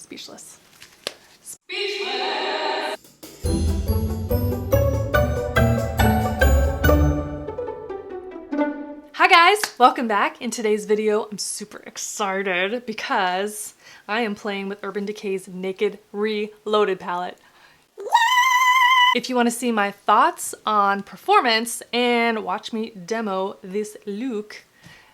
Speechless. Hi guys, welcome back. In today's video, I'm super excited because I am playing with Urban Decay's Naked Reloaded palette. If you want to see my thoughts on performance and watch me demo this look,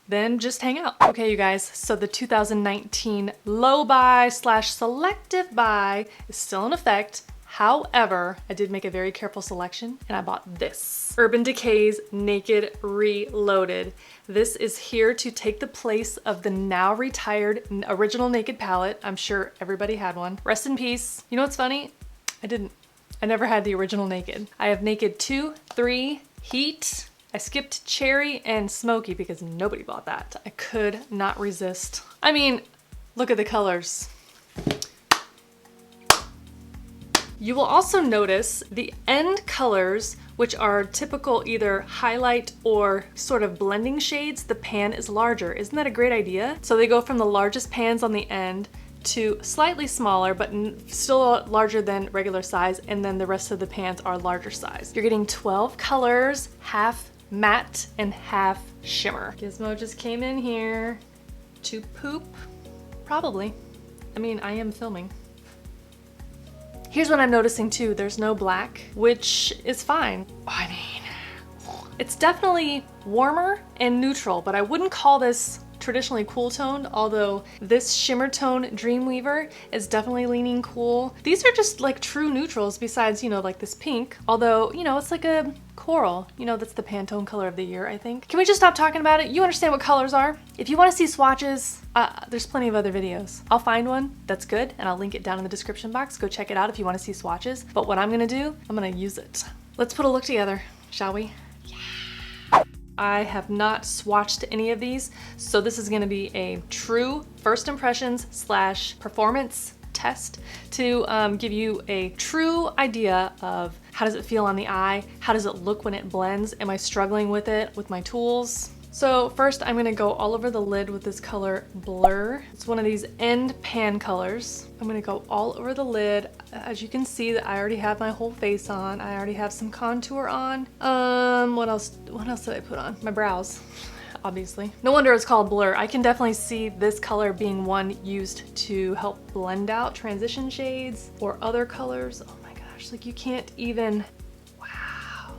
then just hang out. Okay, you guys, so the 2019 low buy / selective buy is still in effect. However, I did make a very careful selection and I bought this. Urban Decay's Naked Reloaded. This is here to take the place of the now retired original Naked palette. I'm sure everybody had one. Rest in peace. You know what's funny? I didn't. I never had the original Naked. I have Naked 2, 3, Heat. I skipped Cherry and Smoky because nobody bought that. I could not resist. I mean, look at the colors. You will also notice the end colors, which are typical either highlight or sort of blending shades. The pan is larger. Isn't that a great idea? So they go from the largest pans on the end to slightly smaller, but still larger than regular size, and then the rest of the pans are larger size. You're getting 12 colors, half matte and half shimmer. Gizmo just came in here to poop. Probably. I mean, I am filming. Here's what I'm noticing too. There's no black, which is fine. I mean, it's definitely warmer and neutral, but I wouldn't call this traditionally cool toned, although this shimmer tone Dreamweaver is definitely leaning cool. These are just like true neutrals besides, you know, like this pink, although, you know, it's like a coral. You know, that's the Pantone color of the year, I think. Can we just stop talking about it? You understand what colors are? If you want to see swatches, there's plenty of other videos. I'll find one that's good and I'll link it down in the description box. Go check it out if you want to see swatches. But what I'm gonna do, I'm gonna use it. Let's put a look together, shall we? I have not swatched any of these, so this is going to be a true first impressions / performance test to give you a true idea of how does it feel on the eye, how does it look when it blends, am I struggling with it with my tools. So first I'm going to go all over the lid with this color Blur. It's one of these end pan colors. I'm going to go all over the lid. As you can see, that I already have my whole face on. I already have some contour on. What else did I put on? My brows, obviously. No wonder it's called Blur. I can definitely see this color being one used to help blend out transition shades or other colors. Oh my gosh, like you can't even.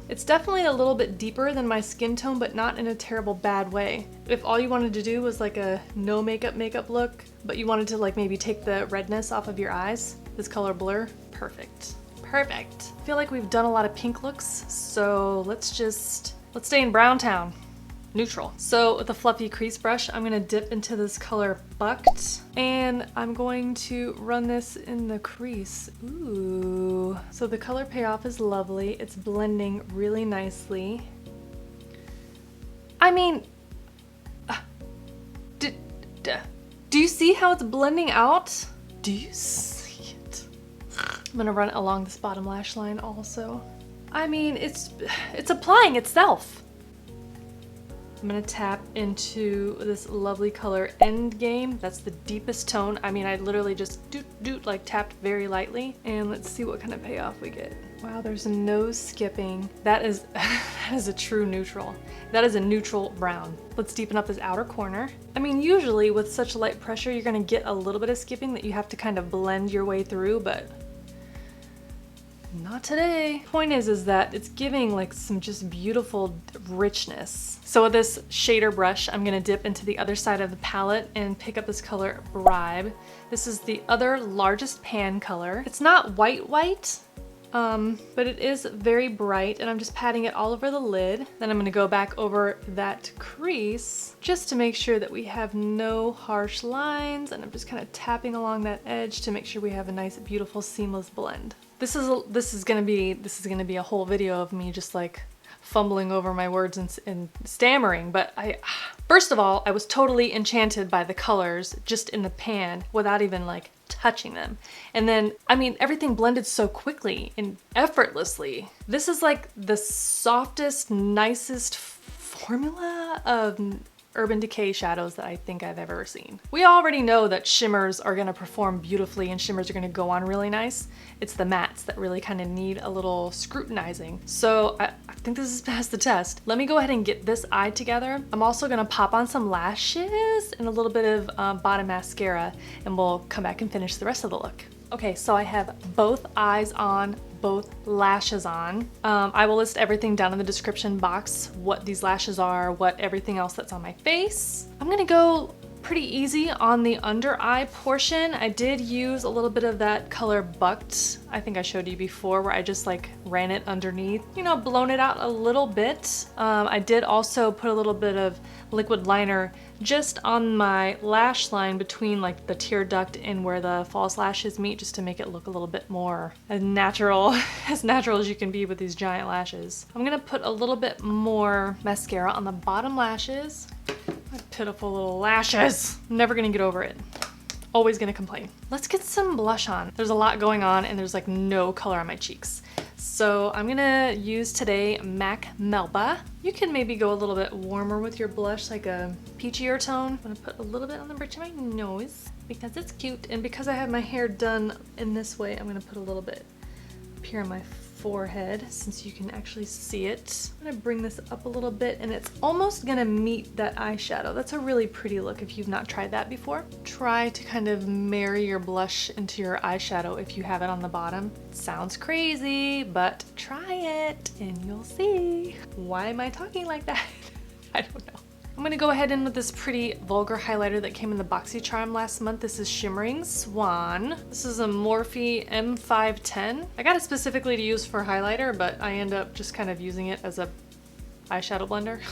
It's definitely a little bit deeper than my skin tone, but not in a terrible bad way. If all you wanted to do was like a no makeup look, but you wanted to like maybe take the redness off of your eyes, this color Blur, perfect. Perfect. I feel like we've done a lot of pink looks, so let's stay in Brown Town. Neutral. So with a fluffy crease brush, I'm gonna dip into this color Bucked, and I'm going to run this in the crease. Ooh. So the color payoff is lovely. It's blending really nicely. I mean, do you see how it's blending out? Do you see it? I'm gonna run it along this bottom lash line also. I mean, it's applying itself. I'm gonna tap into this lovely color Endgame. That's the deepest tone. I mean, I literally just like tapped very lightly. And let's see what kind of payoff we get. Wow, there's no skipping. That is a true neutral. That is a neutral brown. Let's deepen up this outer corner. I mean, usually with such light pressure, you're gonna get a little bit of skipping that you have to kind of blend your way through, but not today. Point is that it's giving like some just beautiful richness. So with this shader brush, I'm gonna dip into the other side of the palette and pick up this color Bribe. This is the other largest pan color. It's not white, but it is very bright, and I'm just patting it all over the lid. Then I'm gonna go back over that crease just to make sure that we have no harsh lines, and I'm just kind of tapping along that edge to make sure we have a nice, beautiful, seamless blend. This is gonna be a whole video of me just like fumbling over my words and stammering, but first of all, I was totally enchanted by the colors just in the pan without even like touching them. And then, I mean, everything blended so quickly and effortlessly. This is like the softest, nicest formula of Urban Decay shadows that I think I've ever seen. We already know that shimmers are gonna perform beautifully and shimmers are gonna go on really nice. It's the mattes that really kind of need a little scrutinizing. So I think this is past the test. Let me go ahead and get this eye together. I'm also gonna pop on some lashes and a little bit of bottom mascara, and we'll come back and finish the rest of the look. Okay, so I have both eyes on, both lashes on. I will list everything down in the description box, what these lashes are, what everything else that's on my face. I'm gonna go pretty easy on the under eye portion. I did use a little bit of that color Bucked, I think I showed you before, where I just like ran it underneath, you know, blown it out a little bit. I did also put a little bit of liquid liner just on my lash line between like the tear duct and where the false lashes meet, just to make it look a little bit more natural, as natural as you can be with these giant lashes. I'm gonna put a little bit more mascara on the bottom lashes. My pitiful little lashes. I'm never gonna get over it. Always gonna complain. Let's get some blush on. There's a lot going on and there's like no color on my cheeks. So I'm gonna use today MAC Melba. You can maybe go a little bit warmer with your blush, like a peachier tone. I'm gonna put a little bit on the bridge of my nose because it's cute. And because I have my hair done in this way, I'm gonna put a little bit up here on my forehead, since you can actually see it. I'm gonna bring this up a little bit and it's almost gonna meet that eyeshadow. That's a really pretty look if you've not tried that before. Try to kind of marry your blush into your eyeshadow if you have it on the bottom. It sounds crazy, but try it and you'll see. Why am I talking like that? I don't know. I'm gonna go ahead in with this pretty vulgar highlighter that came in the BoxyCharm last month. This is Shimmering Swan. This is a Morphe M510. I got it specifically to use for highlighter, but I end up just kind of using it as a eyeshadow blender.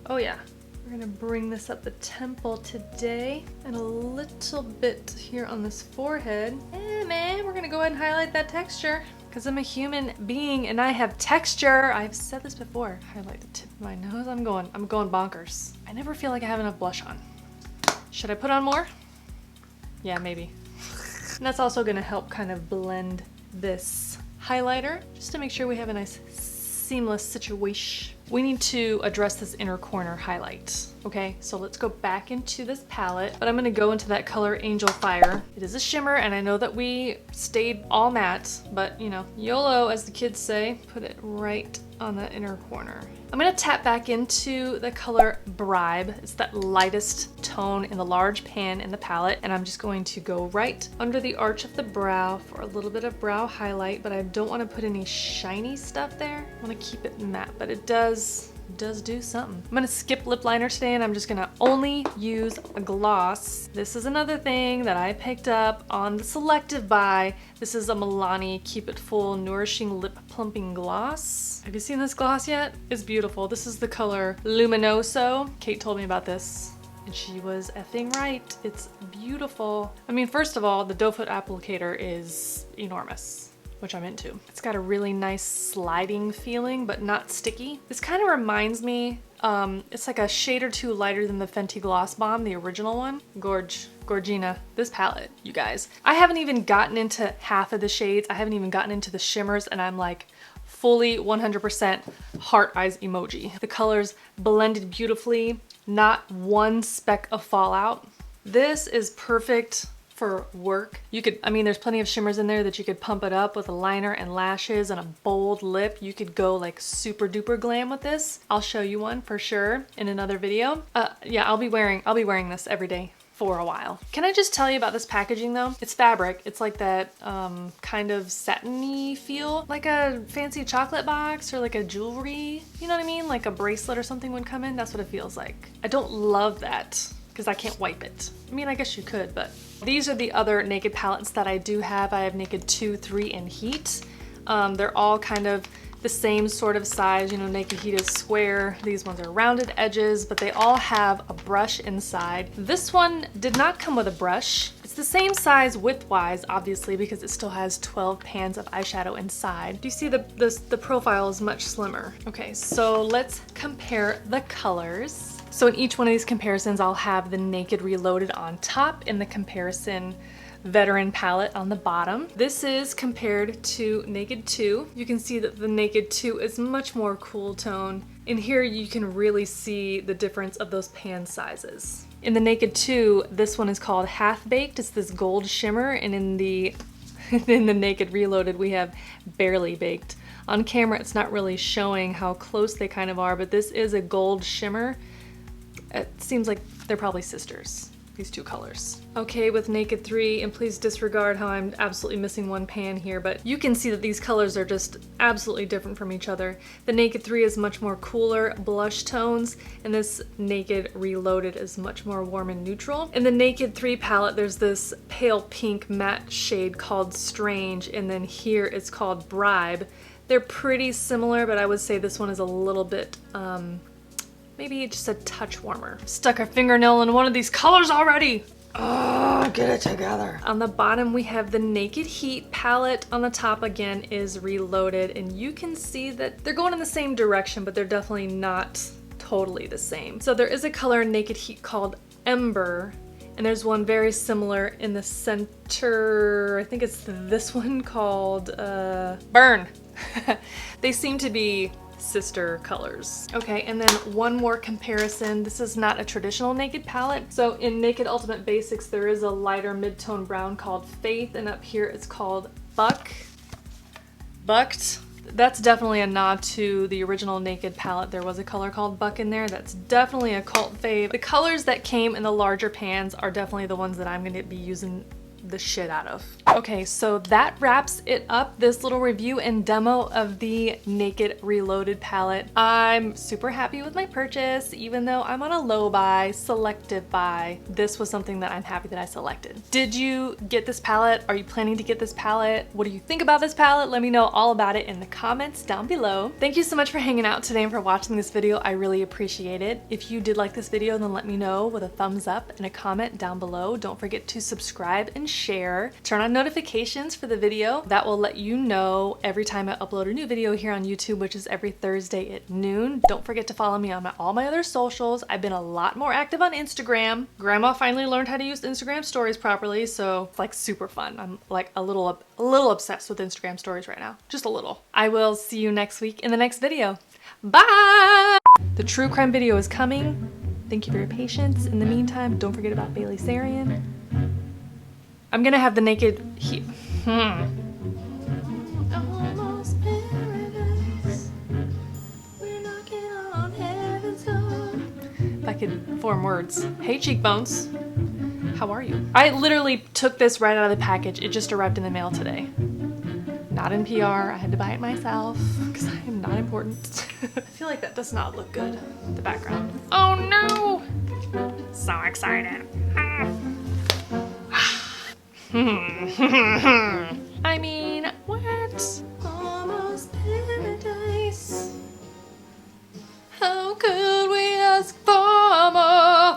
Oh yeah, we're gonna bring this up the temple today and a little bit here on this forehead. Eh man, we're gonna go ahead and highlight that texture, because I'm a human being and I have texture. I've said this before. Highlight the tip of my nose. I'm going bonkers. I never feel like I have enough blush on. Should I put on more? Yeah, maybe. And that's also gonna help kind of blend this highlighter, just to make sure we have a nice seamless situation. We need to address this inner corner highlight. Okay, so let's go back into this palette, but I'm gonna go into that color Angel Fire. It is a shimmer, and I know that we stayed all matte, but you know, YOLO, as the kids say, put it right on the inner corner. I'm gonna tap back into the color Bribe. It's that lightest tone in the large pan in the palette, and I'm just going to go right under the arch of the brow for a little bit of brow highlight, but I don't wanna put any shiny stuff there. I wanna keep it matte, but it does do something. I'm gonna skip lip liner today and I'm just gonna only use a gloss. This is another thing that I picked up on the selective buy. This is a Milani Keep It Full Nourishing Lip Plumping Gloss. Have you seen this gloss yet? It's beautiful. This is the color Luminoso. Kate told me about this and she was effing right. It's beautiful. I mean, first of all, the doe foot applicator is enormous, which I'm into. It's got a really nice sliding feeling, but not sticky. This kind of reminds me, it's like a shade or two lighter than the Fenty Gloss Bomb, the original one. Gorgina. This palette, you guys. I haven't even gotten into half of the shades. I haven't even gotten into the shimmers, and I'm like fully 100% heart eyes emoji. The colors blended beautifully, not one speck of fallout. This is perfect for work. You could, I mean, there's plenty of shimmers in there that you could pump it up with a liner and lashes and a bold lip. You could go like super duper glam with this. I'll show you one for sure in another video. Yeah, I'll be wearing this every day for a while. Can I just tell you about this packaging though? It's fabric. It's like that kind of satiny feel, like a fancy chocolate box or like a jewelry, you know what I mean? Like a bracelet or something would come in. That's what it feels like. I don't love that because I can't wipe it. I mean, I guess you could, but these are the other Naked palettes that I do have. I have Naked 2, 3, and Heat. They're all kind of the same sort of size. You know, Naked Heat is square. These ones are rounded edges, but they all have a brush inside. This one did not come with a brush. It's the same size width-wise, obviously, because it still has 12 pans of eyeshadow inside. Do you see the profile is much slimmer? Okay, so let's compare the colors. So in each one of these comparisons, I'll have the Naked Reloaded on top and the comparison Veteran palette on the bottom. This is compared to Naked 2. You can see that the Naked 2 is much more cool tone In here you can really see the difference of those pan sizes. In the Naked 2, this one is called Half Baked. It's this gold shimmer, and in the Naked Reloaded we have Barely Baked. On camera it's not really showing how close they kind of are, but this is a gold shimmer. It seems like they're probably sisters, these two colors. Okay, with Naked 3, and please disregard how I'm absolutely missing one pan here, but you can see that these colors are just absolutely different from each other. The Naked 3 is much more cooler blush tones, and this Naked Reloaded is much more warm and neutral. In the Naked 3 palette, there's this pale pink matte shade called Strange, and then here it's called Bribe. They're pretty similar, but I would say this one is a little bit, maybe just a touch warmer. Stuck our fingernail in one of these colors already. Oh, get it together. On the bottom we have the Naked Heat palette. On the top again is Reloaded, and you can see that they're going in the same direction, but they're definitely not totally the same. So there is a color in Naked Heat called Ember, and there's one very similar in the center. I think it's this one called Burn. They seem to be sister colors. Okay, and then one more comparison. This is not a traditional Naked palette. So in Naked Ultimate Basics, there is a lighter mid-tone brown called Faith, and up here it's called Bucked. That's definitely a nod to the original Naked palette. There was a color called Buck in there. That's definitely a cult fave. The colors that came in the larger pans are definitely the ones that I'm going to be using the shit out of. Okay, so that wraps it up, this little review and demo of the Naked Reloaded palette. I'm super happy with my purchase, even though I'm on a low buy, selective buy. This was something that I'm happy that I selected. Did you get this palette? Are you planning to get this palette? What do you think about this palette? Let me know all about it in the comments down below. Thank you so much for hanging out today and for watching this video. I really appreciate it. If you did like this video, then let me know with a thumbs up and a comment down below. Don't forget to subscribe and share. Turn on notifications for the video. That will let you know every time I upload a new video here on YouTube, which is every Thursday at noon. Don't forget to follow me on all my other socials. I've been a lot more active on Instagram. Grandma finally learned how to use Instagram stories properly, so it's like super fun. I'm like a little obsessed with Instagram stories right now. Just a little. I will see you next week in the next video. Bye! The true crime video is coming. Thank you for your patience. In the meantime, don't forget about Bailey Sarian. I'm gonna have the Naked Heat. Almost paradise. We're knocking on heaven's door. If I could form words. Hey cheekbones. How are you? I literally took this right out of the package. It just arrived in the mail today. Not in PR. I had to buy it myself because I am not important. I feel like that does not look good. The background. Oh no! So excited. I mean, what? Almost paradise. How could